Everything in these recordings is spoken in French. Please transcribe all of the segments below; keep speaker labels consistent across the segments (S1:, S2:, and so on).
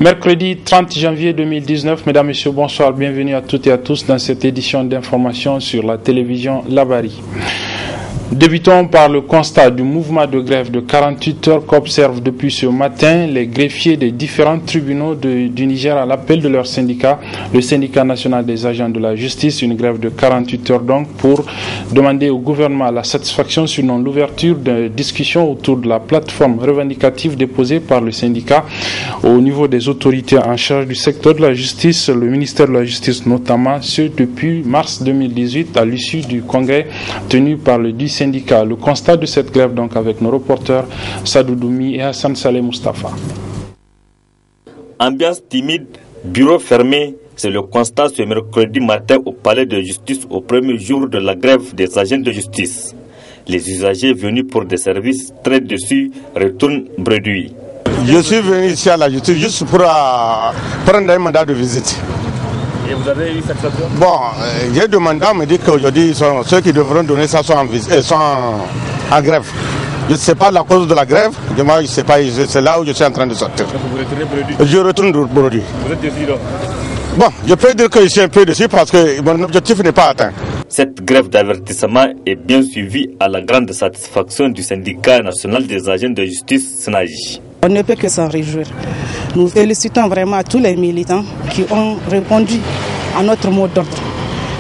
S1: Mercredi 30 janvier 2019, mesdames, messieurs, bonsoir, bienvenue à toutes et à tous dans cette édition d'information sur la télévision Labari. Débutons par le constat du mouvement de grève de 48 heures qu'observent depuis ce matin les greffiers des différents tribunaux du Niger à l'appel de leur syndicat, le syndicat national des agents de la justice, une grève de 48 heures donc pour demander au gouvernement la satisfaction sinon l'ouverture de discussions autour de la plateforme revendicative déposée par le syndicat au niveau des autorités en charge du secteur de la justice, le ministère de la Justice notamment, ce depuis mars 2018 à l'issue du congrès tenu par le syndicat. Le constat de cette grève donc avec nos reporters Sadou Doumi et Hassan Saleh Mustafa.
S2: Ambiance timide, bureau fermé, c'est le constat ce mercredi matin au palais de justice au premier jour de la grève des agents de justice. Les usagers venus pour des services très déçus retournent bredouilles.
S3: Je suis venu ici à la justice juste pour prendre un mandat de visite.
S2: Et vous avez eu satisfaction?
S3: Bon, j'ai demandé, on me dit qu'aujourd'hui, ceux qui devront donner ça sont en grève. Je ne sais pas la cause de la grève, moi je ne sais pas, c'est là où je suis en train de sortir.
S2: Donc vous retournez bredouille?
S3: Je retourne bredouille.
S2: Vous êtes déçu donc?
S3: Bon, je peux dire que je suis un peu déçu parce que mon objectif n'est pas atteint.
S2: Cette grève d'avertissement est bien suivie à la grande satisfaction du syndicat national des agents de justice SNAJ.
S4: On ne peut que s'en réjouir. Nous félicitons vraiment tous les militants qui ont répondu à notre mot d'ordre.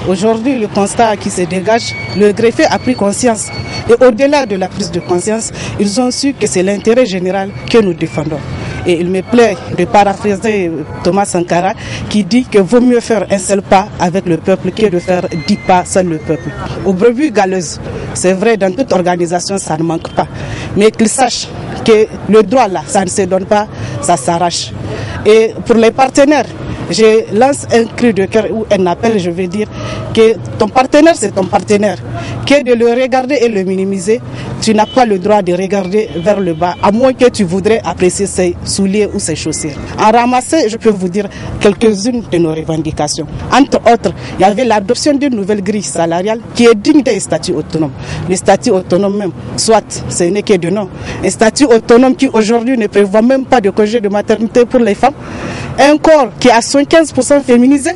S4: Aujourd'hui, le constat qui se dégage, le greffier a pris conscience. Et au-delà de la prise de conscience, ils ont su que c'est l'intérêt général que nous défendons. Et il me plaît de paraphraser Thomas Sankara qui dit que vaut mieux faire un seul pas avec le peuple que de faire 10 pas sans le peuple. Aux brebis galeuses, c'est vrai, dans toute organisation, ça ne manque pas. Mais qu'ils sachent que le droit là, ça ne se donne pas, ça s'arrache. Et pour les partenaires, je lance un cri de cœur ou un appel, je vais dire que ton partenaire, c'est ton partenaire. Que de le regarder et le minimiser, tu n'as pas le droit de regarder vers le bas, à moins que tu voudrais apprécier ses souliers ou ses chaussures. En ramasser, je peux vous dire quelques-unes de nos revendications. Entre autres, il y avait l'adoption d'une nouvelle grille salariale qui est digne des statuts autonomes. Le statut autonome même, soit ce n'est que de nom. Un statut autonome qui aujourd'hui ne prévoit même pas de congé de maternité pour les femmes. Un corps qui a 15% féminisé,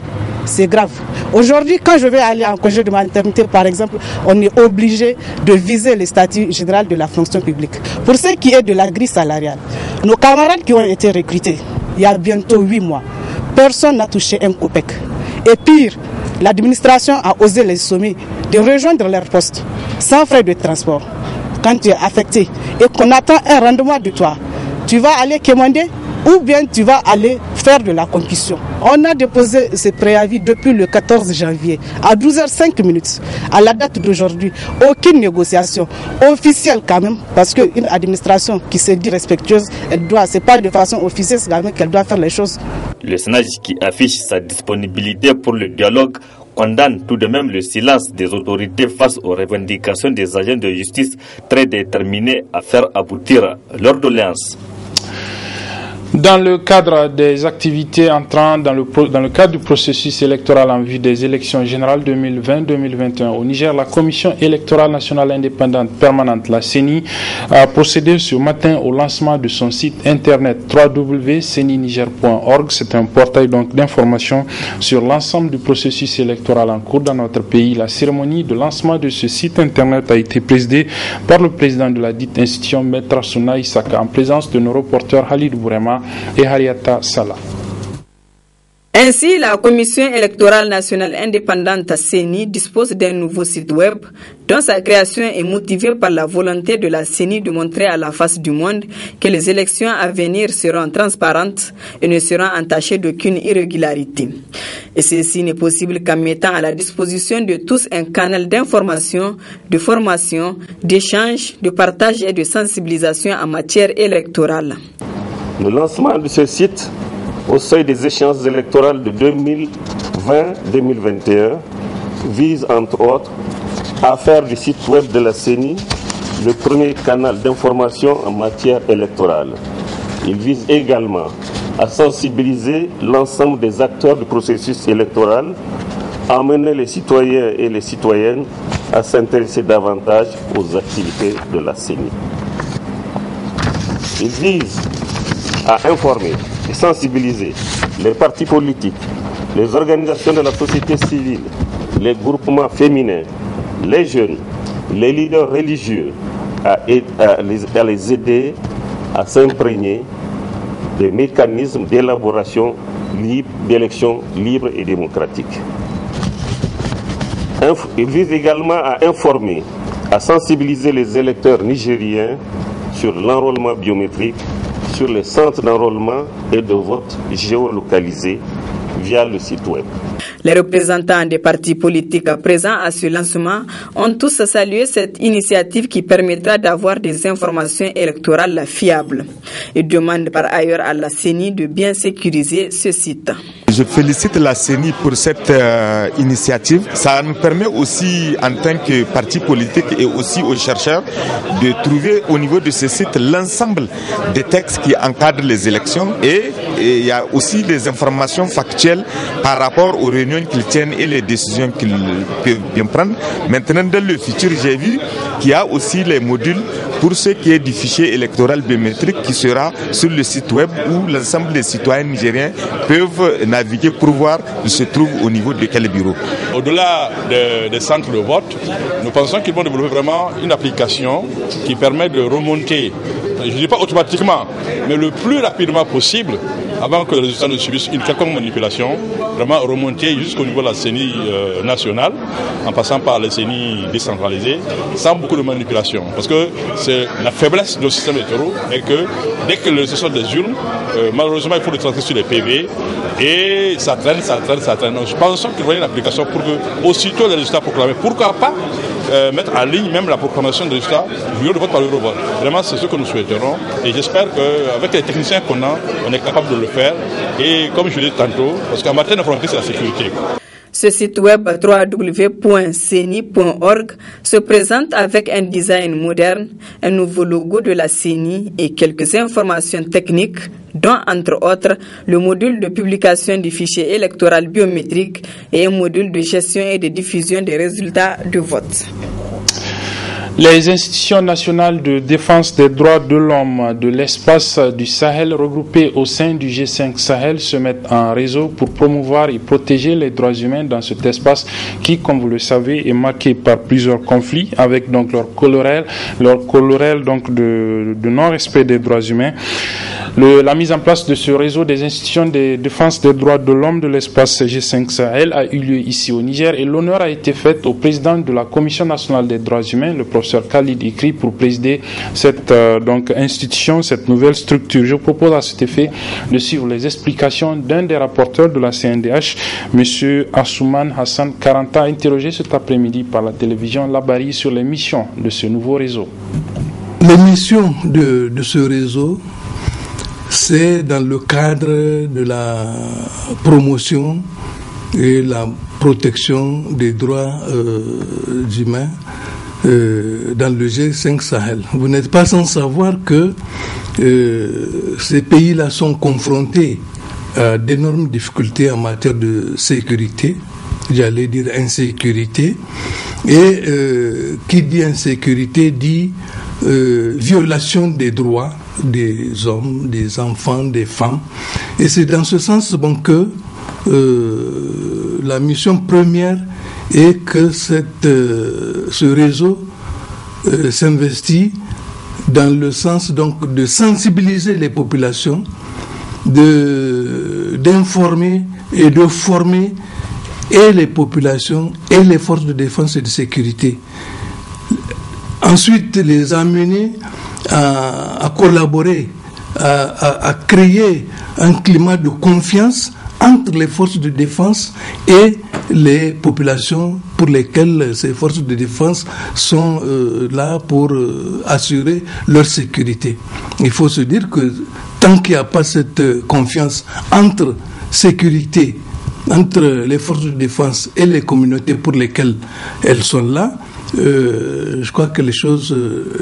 S4: c'est grave. Aujourd'hui, quand je vais aller en congé de maternité, par exemple, on est obligé de viser le statut général de la fonction publique. Pour ce qui est de la grille salariale, nos camarades qui ont été recrutés, il y a bientôt 8 mois, personne n'a touché un copec. Et pire, l'administration a osé les sommer de rejoindre leur poste, sans frais de transport. Quand tu es affecté et qu'on attend un rendement de toi, tu vas aller commander ou bien tu vas aller faire de la concussion. On a déposé ce préavis depuis le 14 janvier à 12h05. À la date d'aujourd'hui, aucune négociation officielle quand même, parce qu'une administration qui se dit respectueuse, c'est pas de façon officielle quand même qu'elle doit faire les choses.
S2: Le SNAJ qui affiche sa disponibilité pour le dialogue condamne tout de même le silence des autorités face aux revendications des agents de justice très déterminés à faire aboutir leurs doléances.
S1: Dans le cadre des activités entrant dans le cadre du processus électoral en vue des élections générales 2020-2021 au Niger, la Commission électorale nationale indépendante permanente, la CENI, a procédé ce matin au lancement de son site internet www.seniniger.org. C'est un portail donc d'information sur l'ensemble du processus électoral en cours dans notre pays. La cérémonie de lancement de ce site internet a été présidée par le président de la dite institution, Maître Souna Isaka, en présence de nos reporters Halid Bourema et Hariata Salah.
S5: Ainsi, la Commission électorale nationale indépendante CENI dispose d'un nouveau site web dont sa création est motivée par la volonté de la CENI de montrer à la face du monde que les élections à venir seront transparentes et ne seront entachées d'aucune irrégularité. Et ceci n'est possible qu'en mettant à la disposition de tous un canal d'information, de formation, d'échange, de partage et de sensibilisation en matière électorale.
S6: Le lancement de ce site au seuil des échéances électorales de 2020-2021 vise entre autres à faire du site web de la CENI le premier canal d'information en matière électorale. Il vise également à sensibiliser l'ensemble des acteurs du processus électoral, à amener les citoyens et les citoyennes à s'intéresser davantage aux activités de la CENI. Il vise à informer et sensibiliser les partis politiques, les organisations de la société civile, les groupements féminins, les jeunes, les leaders religieux à les aider à s'imprégner des mécanismes d'élaboration libre, d'élections libres et démocratiques. Il vise également à informer, à sensibiliser les électeurs nigériens sur l'enrôlement biométrique, sur les centres d'enrôlement et de vote géolocalisés via le site web.
S5: Les représentants des partis politiques présents à ce lancement ont tous salué cette initiative qui permettra d'avoir des informations électorales fiables. Ils demandent par ailleurs à la CENI de bien sécuriser ce site.
S7: Je félicite la CENI pour cette initiative. Ça nous permet aussi, en tant que parti politique et aussi aux chercheurs, de trouver au niveau de ce site l'ensemble des textes qui encadrent les élections et il y a aussi des informations factuelles par rapport aux réunions qu'ils tiennent et les décisions qu'ils peuvent bien prendre. Maintenant, dans le futur, j'ai vu qu'il y a aussi les modules pour ce qui est du fichier électoral biométrique qui sera sur le site web où l'ensemble des citoyens nigériens peuvent naviguer pour voir où se trouve au niveau de quel bureau.
S8: Au-delà des centres de vote, nous pensons qu'ils vont développer vraiment une application qui permet de remonter, je ne dis pas automatiquement, mais le plus rapidement possible, avant que les résultats ne subissent une quelconque manipulation, vraiment remonter jusqu'au niveau de la CENI nationale, en passant par les CENI décentralisées, sans beaucoup de manipulation. Parce que c'est la faiblesse de nos systèmes électoraux et que dès que ce sont des urnes, malheureusement il faut le transférer sur les PV et ça traîne. Donc, je pense qu'il y aura une application pour que aussitôt les résultats proclamés, pourquoi pas mettre en ligne même la proclamation des résultats bureau de vote par bureau de vote. Vraiment, c'est ce que nous souhaiterons et j'espère qu'avec les techniciens qu'on a, on est capable de le faire. Et comme je l'ai dit tantôt, parce qu'en matière d'informatique, c'est la sécurité.
S5: Ce site web www.ceni.org se présente avec un design moderne, un nouveau logo de la CENI et quelques informations techniques, dont entre autres le module de publication du fichier électoral biométrique et un module de gestion et de diffusion des résultats de vote.
S1: Les institutions nationales de défense des droits de l'homme de l'espace du Sahel regroupées au sein du G5 Sahel se mettent en réseau pour promouvoir et protéger les droits humains dans cet espace qui, comme vous le savez, est marqué par plusieurs conflits avec donc leur colorel donc de non-respect des droits humains. La mise en place de ce réseau des institutions de défense des droits de l'homme de l'espace G5 Sahel a eu lieu ici au Niger et l'honneur a été fait au président de la Commission nationale des droits humains, le professeur Khalid Ikri, pour présider cette institution, cette nouvelle structure. Je propose à cet effet de suivre les explications d'un des rapporteurs de la CNDH, M. Assouman Hassan Karanta, interrogé cet après-midi par la télévision Labari sur les missions de ce nouveau réseau.
S9: Les missions de ce réseau, c'est dans le cadre de la promotion et la protection des droits humains dans le G5 Sahel. Vous n'êtes pas sans savoir que ces pays-là sont confrontés à d'énormes difficultés en matière de sécurité, j'allais dire insécurité, et qui dit insécurité dit violation des droits des hommes, des enfants, des femmes. Et c'est dans ce sens que la mission première est que ce réseau s'investit dans le sens donc de sensibiliser les populations, d'informer et de former et les populations et les forces de défense et de sécurité. Ensuite, les amener à collaborer, à créer un climat de confiance entre les forces de défense et les populations pour lesquelles ces forces de défense sont là pour assurer leur sécurité. Il faut se dire que tant qu'il n'y a pas cette confiance entre sécurité, entre les forces de défense et les communautés pour lesquelles elles sont là, je crois que les choses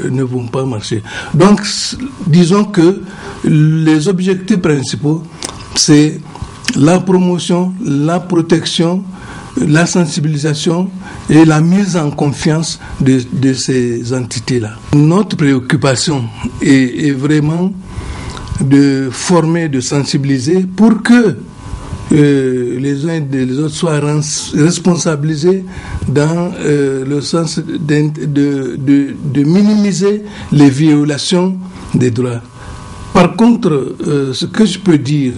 S9: ne vont pas marcher. Donc, disons que les objectifs principaux, c'est la promotion, la protection, la sensibilisation et la mise en confiance de ces entités-là. Notre préoccupation est vraiment de former, de sensibiliser pour que les uns et les autres soient responsabilisés dans le sens de minimiser les violations des droits. Par contre, ce que je peux dire,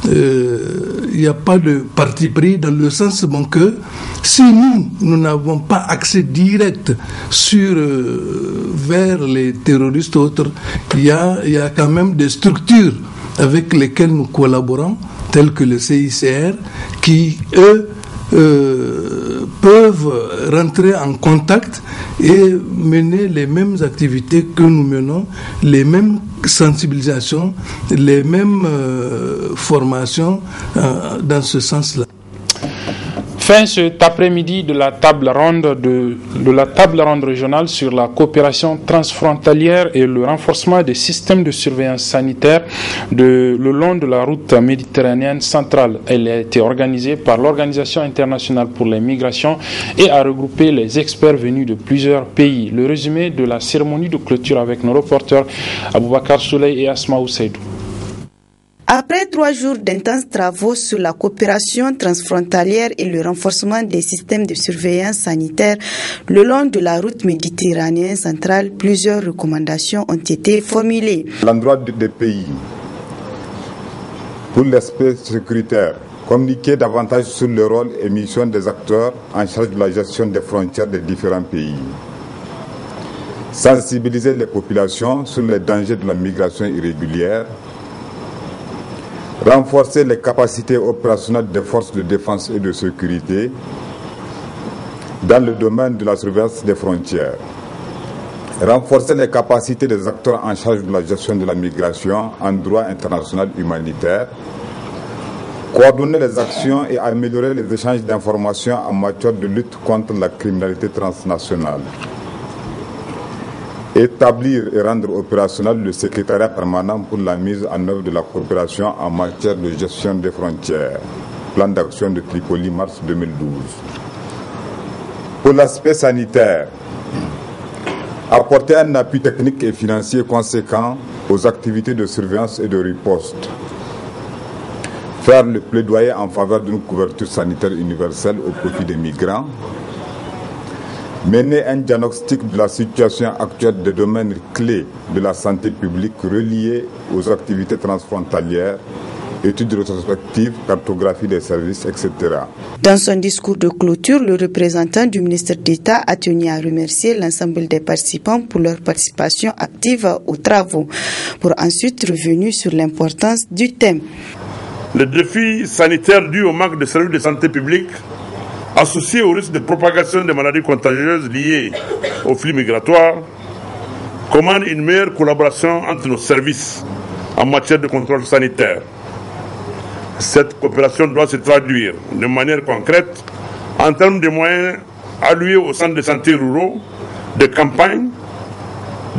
S9: il n'y a pas de parti pris dans le sens que si nous n'avons pas accès direct vers les terroristes autres, il y a quand même des structures avec lesquelles nous collaborons, tels que le CICR, qui, eux, peuvent rentrer en contact et mener les mêmes activités que nous menons, les mêmes sensibilisations, les mêmes formations dans ce sens-là.
S1: Fin cet après-midi de la table ronde régionale sur la coopération transfrontalière et le renforcement des systèmes de surveillance sanitaire le long de la route méditerranéenne centrale. Elle a été organisée par l'Organisation internationale pour les migrations et a regroupé les experts venus de plusieurs pays. Le résumé de la cérémonie de clôture avec nos reporters Aboubakar Souley et Asmaou Seydou.
S10: Après 3 jours d'intenses travaux sur la coopération transfrontalière et le renforcement des systèmes de surveillance sanitaire le long de la route méditerranéenne centrale, plusieurs recommandations ont été formulées.
S11: L'endroit des pays, pour l'aspect sécuritaire, communiquer davantage sur le rôle et mission des acteurs en charge de la gestion des frontières des différents pays. Sensibiliser les populations sur les dangers de la migration irrégulière. Renforcer les capacités opérationnelles des forces de défense et de sécurité dans le domaine de la surveillance des frontières. Renforcer les capacités des acteurs en charge de la gestion de la migration en droit international humanitaire. Coordonner les actions et améliorer les échanges d'informations en matière de lutte contre la criminalité transnationale. Établir et rendre opérationnel le secrétariat permanent pour la mise en œuvre de la coopération en matière de gestion des frontières. Plan d'action de Tripoli, mars 2012. Pour l'aspect sanitaire, apporter un appui technique et financier conséquent aux activités de surveillance et de riposte. Faire le plaidoyer en faveur d'une couverture sanitaire universelle au profit des migrants. Mener un diagnostic de la situation actuelle des domaines clés de la santé publique reliés aux activités transfrontalières, études rétrospectives, cartographie des services, etc.
S10: Dans son discours de clôture, le représentant du ministère d'État a tenu à remercier l'ensemble des participants pour leur participation active aux travaux, pour ensuite revenir sur l'importance du thème.
S12: Le défi sanitaire dû au manque de services de santé publique associés au risque de propagation des maladies contagieuses liées aux flux migratoires, commande une meilleure collaboration entre nos services en matière de contrôle sanitaire. Cette coopération doit se traduire de manière concrète en termes de moyens alloués aux centres de santé ruraux, de campagnes,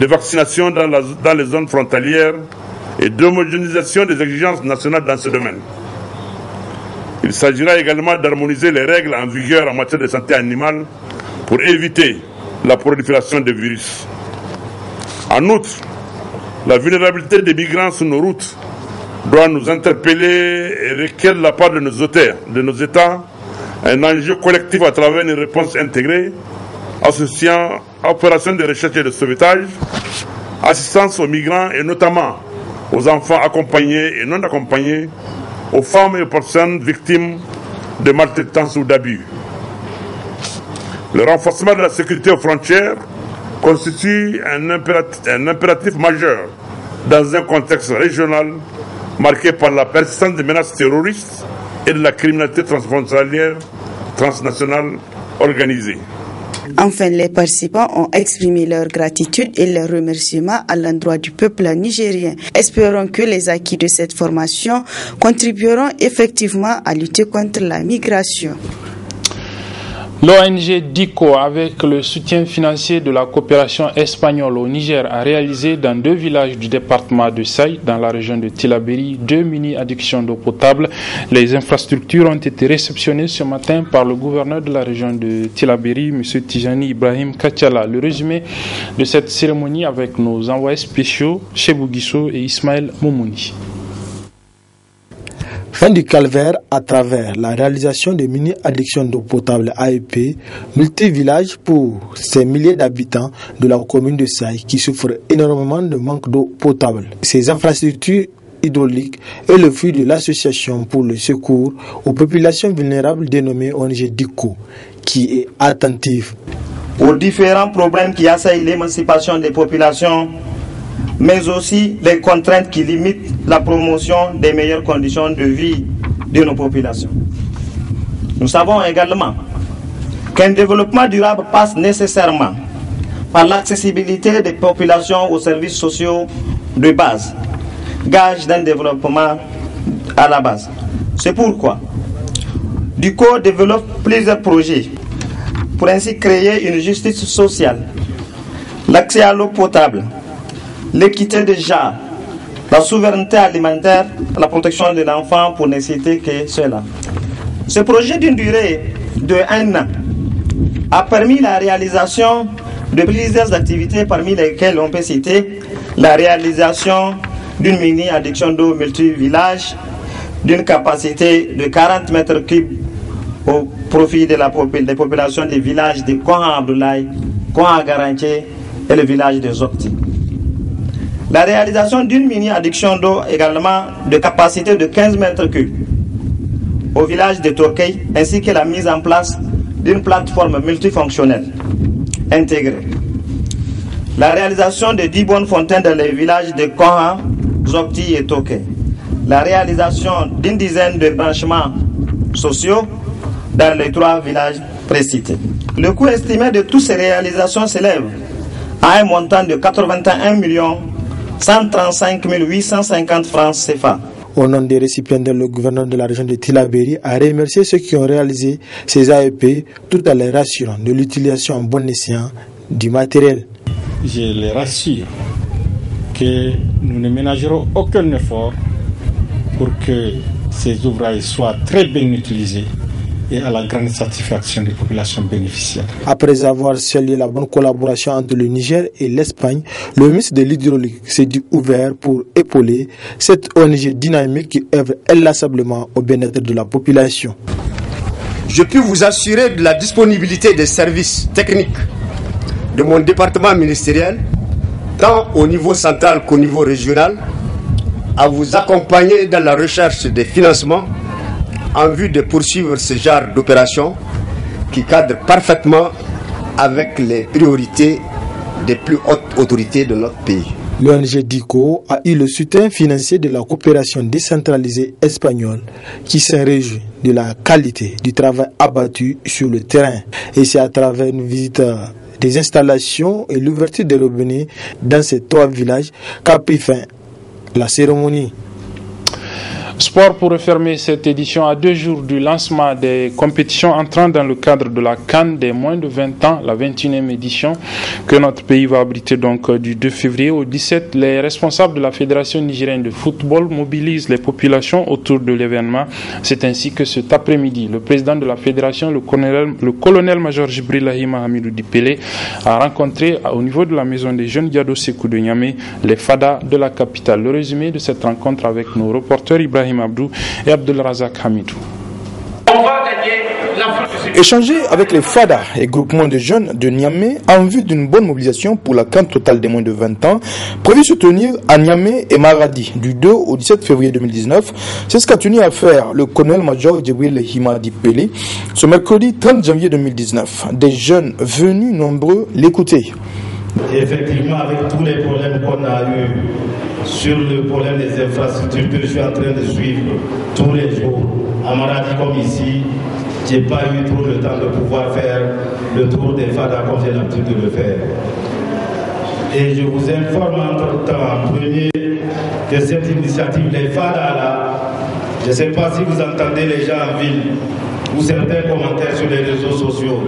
S12: de vaccination dans les zones frontalières et d'homogénéisation des exigences nationales dans ce domaine. Il s'agira également d'harmoniser les règles en vigueur en matière de santé animale pour éviter la prolifération des virus. En outre, la vulnérabilité des migrants sur nos routes doit nous interpeller et requiert de la part de nos États, un enjeu collectif à travers une réponse intégrée, associant opérations de recherche et de sauvetage, assistance aux migrants et notamment aux enfants accompagnés et non accompagnés, aux femmes et aux personnes victimes de maltraitance ou d'abus. Le renforcement de la sécurité aux frontières constitue un impératif majeur dans un contexte régional marqué par la persistance des menaces terroristes et de la criminalité transfrontalière transnationale organisée.
S10: Enfin, les participants ont exprimé leur gratitude et leurs remerciements à l'endroit du peuple nigérien. Espérons que les acquis de cette formation contribueront effectivement à lutter contre la migration.
S1: L'ONG DICO, avec le soutien financier de la coopération espagnole au Niger, a réalisé dans 2 villages du département de Saï, dans la région de Tillabéri, 2 mini-addictions d'eau potable. Les infrastructures ont été réceptionnées ce matin par le gouverneur de la région de Tillabéri, M. Tijani Ibrahim Kachala. Le résumé de cette cérémonie avec nos envoyés spéciaux, Chebou Guissou et Ismaël Moumouni.
S13: Fin du calvaire à travers la réalisation des mini-addictions d'eau potable AEP, multi-villages pour ces milliers d'habitants de la commune de Saï qui souffrent énormément de manque d'eau potable. Ces infrastructures hydrauliques est le fruit de l'association pour le secours aux populations vulnérables dénommée ONG DICO, qui est attentive
S14: aux différents problèmes qui assaillent l'émancipation des populations, mais aussi les contraintes qui limitent la promotion des meilleures conditions de vie de nos populations. Nous savons également qu'un développement durable passe nécessairement par l'accessibilité des populations aux services sociaux de base, gage d'un développement à la base. C'est pourquoi DICO développe plusieurs projets pour ainsi créer une justice sociale, l'accès à l'eau potable, l'équité des genres, la souveraineté alimentaire, la protection de l'enfant, pour ne citer que cela. Ce projet d'une durée de 1 an a permis la réalisation de plusieurs activités, parmi lesquelles on peut citer la réalisation d'une mini-adduction d'eau multi-village d'une capacité de 40 mètres cubes au profit de des populations des villages de Kohan Abdoulaye, Kohan Garantier et le village de Zokti. La réalisation d'une mini-adduction d'eau également de capacité de 15 mètres cubes au village de Tokei, ainsi que la mise en place d'une plateforme multifonctionnelle intégrée. La réalisation de 10 bonnes fontaines dans les villages de Kohan, Zokti et Tokei. La réalisation d'une dizaine de branchements sociaux dans les 3 villages précités. Le coût estimé de toutes ces réalisations s'élève à un montant de 81 135 850 francs CFA.
S13: Au nom des récipiendaires, le gouverneur de la région de Tillabéri a remercié ceux qui ont réalisé ces AEP tout en les rassurant de l'utilisation en bon escient du matériel.
S15: Je les rassure que nous ne ménagerons aucun effort pour que ces ouvrages soient très bien utilisés et à la grande satisfaction des populations bénéficiaires.
S13: Après avoir salué la bonne collaboration entre le Niger et l'Espagne, le ministre de l'Hydraulique s'est dit ouvert pour épauler cette ONG dynamique qui œuvre inlassablement au bien-être de la population.
S16: Je peux vous assurer de la disponibilité des services techniques de mon département ministériel, tant au niveau central qu'au niveau régional, à vous accompagner dans la recherche des financements en vue de poursuivre ce genre d'opération qui cadre parfaitement avec les priorités des plus hautes autorités de notre pays.
S13: L'ONG DICO a eu le soutien financier de la coopération décentralisée espagnole qui s'est réjouie de la qualité du travail abattu sur le terrain. Et c'est à travers une visite des installations et l'ouverture des robinets dans ces 3 villages qu'a pris fin la cérémonie.
S1: Sport pour refermer cette édition à 2 jours du lancement des compétitions entrant dans le cadre de la CAN des moins de 20 ans, la 21e édition que notre pays va abriter donc du 2 février au 17. Les responsables de la Fédération nigérienne de football mobilisent les populations autour de l'événement. C'est ainsi que cet après-midi, le président de la fédération, le colonel-major Jibrilahi Mahamidou Dipele, a rencontré au niveau de la maison des jeunes Diado Sekou de Niamey les FADA de la capitale. Le résumé de cette rencontre avec nos reporters Ibrahim Abdou et Abdul Razak Hamidou.
S17: Échanger avec les FADA et groupements de jeunes de Niamey en vue d'une bonne mobilisation pour la CAN totale des moins de 20 ans, prévu se tenir à Niamey et Maradi du 2 au 17 février 2019. C'est ce qu'a tenu à faire le colonel-major Jibrilahi Dipele ce mercredi 30 janvier 2019. Des jeunes venus nombreux l'écouter.
S18: Effectivement, avec tous les problèmes qu'on a eu sur le problème des infrastructures que je suis en train de suivre tous les jours, à Maradi comme ici, je n'ai pas eu trop le temps de pouvoir faire le tour des FADA comme j'ai l'habitude de le faire. Et je vous informe entre-temps, premier, que cette initiative, les FADA là, je ne sais pas si vous entendez les gens en ville, ou certains commentaires sur les réseaux sociaux.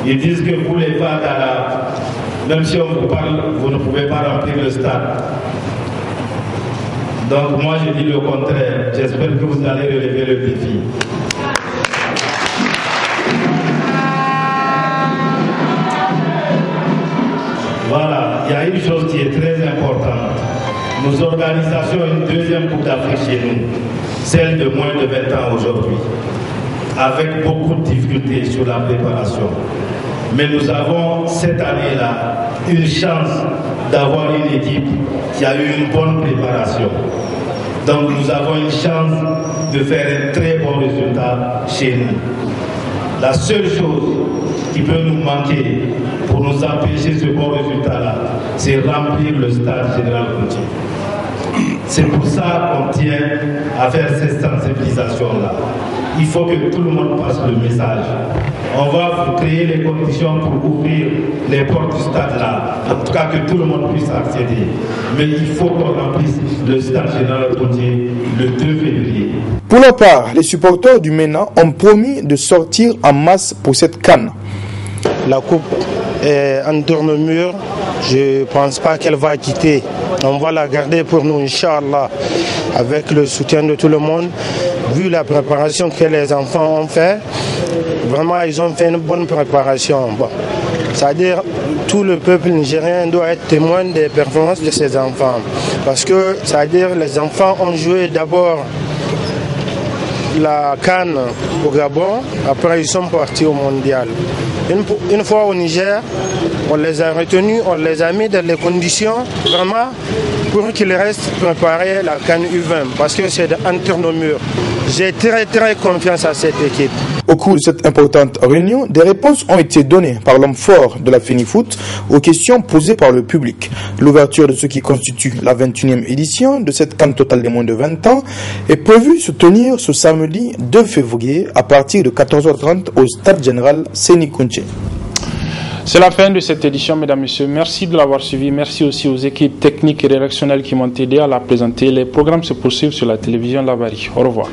S18: Ils disent que vous les FADA, même si on vous parle, vous ne pouvez pas remplir le stade. Donc moi je dis le contraire. J'espère que vous allez relever le défi. Voilà, il y a une chose qui est très importante. Nous organisons une deuxième Coupe d'Afrique chez nous, celle de moins de 20 ans aujourd'hui, avec beaucoup de difficultés sur la préparation. Mais nous avons cette année-là une chance d'avoir une équipe qui a eu une bonne préparation. Donc nous avons une chance de faire un très bon résultat chez nous. La seule chose qui peut nous manquer pour nous empêcher ce bon résultat-là, c'est remplir le stade général Kounché. C'est pour ça qu'on tient à faire cette sensibilisation-là. Il faut que tout le monde passe le message. On va vous créer les conditions pour ouvrir les portes du stade-là. En tout cas, que tout le monde puisse accéder. Mais il faut qu'on remplisse le stade général Kounché le 2 février.
S17: Pour leur part, les supporters du MENA ont promis de sortir en masse pour cette CAN.
S19: La coupe est en tourne-mur. Je ne pense pas qu'elle va quitter. On va la garder pour nous, Inch'Allah, avec le soutien de tout le monde. Vu la préparation que les enfants ont fait, vraiment ils ont fait une bonne préparation. Bon. C'est-à-dire tout le peuple nigérien doit être témoin des performances de ses enfants. Parce que, c'est-à-dire les enfants ont joué d'abord la CAN au Gabon, après ils sont partis au mondial. Une fois au Niger, on les a retenus, on les a mis dans les conditions vraiment pour qu'ils restent préparés la CAN U20 parce que c'est entre nos murs. J'ai très confiance à cette équipe.
S17: Au cours de cette importante réunion, des réponses ont été données par l'homme fort de la FENIFOOT aux questions posées par le public. L'ouverture de ce qui constitue la 21e édition de cette CAN totale des moins de 20 ans est prévue se tenir ce samedi 2 février à partir de 14h30 au stade général Séni Kounché.
S1: C'est la fin de cette édition, mesdames et messieurs. Merci de l'avoir suivi. Merci aussi aux équipes techniques et rédactionnelles qui m'ont aidé à la présenter. Les programmes se poursuivent sur la télévision Labari. Au revoir.